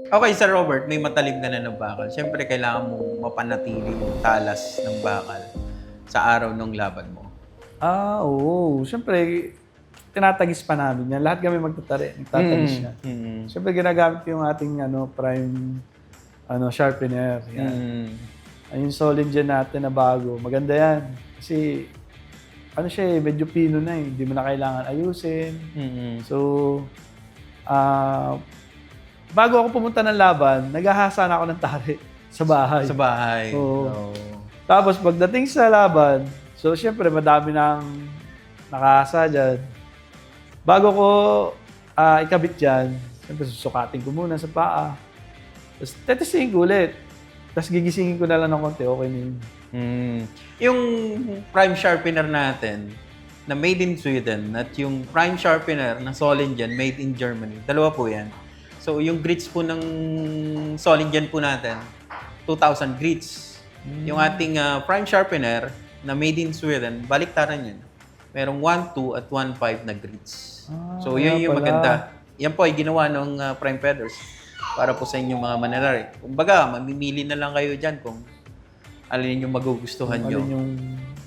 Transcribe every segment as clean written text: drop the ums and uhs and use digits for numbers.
Okay, Sir Robert, may matalim ka na ng bakal. Siyempre, kailangan mong mapanatili yung talas ng bakal sa araw ng laban mo. Oo. Siyempre, tinatagis pa namin yan. Lahat kami nagtatagis yan. Siyempre, ginagamit ko yung ating prime sharpener. Yan. Yung solid dyan natin na bago. Maganda yan. Kasi, siya medyo pino na eh. Hindi mo na kailangan ayusin. So, bago ako pumunta ng laban, naghahasa na ako ng tari sa bahay. Sa bahay. Oo. Tapos pagdating sa laban, so siyempre madami nang nakahasa dyan. Bago ko ikabit dyan, siyempre susukatin ko muna sa paa. Tapos tetestingin ko ulit. Tapos gigisingin ko na lang ng konti, okay na yun. Yung prime sharpener natin na made in Sweden at yung prime sharpener na Solingen made in Germany, dalawa po yan. So yung grits po ng Solingen po natin, 2,000 grits. Yung ating prime sharpener na made in Sweden, baliktaran yun. Merong 1.2 at 1.5 na grits. So yun yung maganda. Yan po ay ginawa ng Prime Feathers para po sa inyong mga mananari. Kumbaga, mamimili na lang kayo dyan kung alin yung magugustuhan nyo.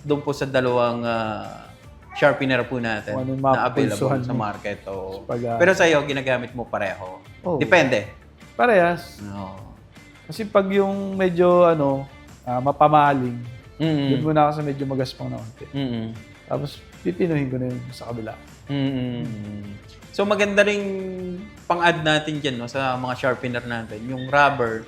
Doon po sa dalawang sharpener po natin na available sa market. Pero sa iyo, ginagamit mo pareho. Depende. Parehas. Kasi pag yung medyo mapamaling, doon muna ako sa medyo magaspang na konti. Tapos pipinuhin ko na yun sa kabila. So maganda ring pang-add natin dyan sa mga sharpener natin, yung rubber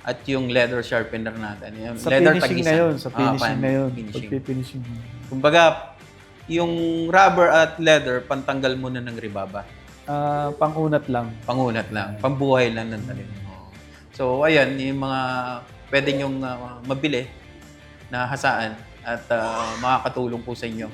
at yung leather sharpener natin. Yung Sa leather finishing tagisan. na yun. Sa finishing na yun. Pag-finishing. Kumbaga, yung rubber at leather, pantanggal muna ng ribaba. Pangunat lang. Pangunat lang. Pambuhay lang ng talim. So, ayan, yung mga pwede nyong mabili na hasaan at makakatulong po sa inyo.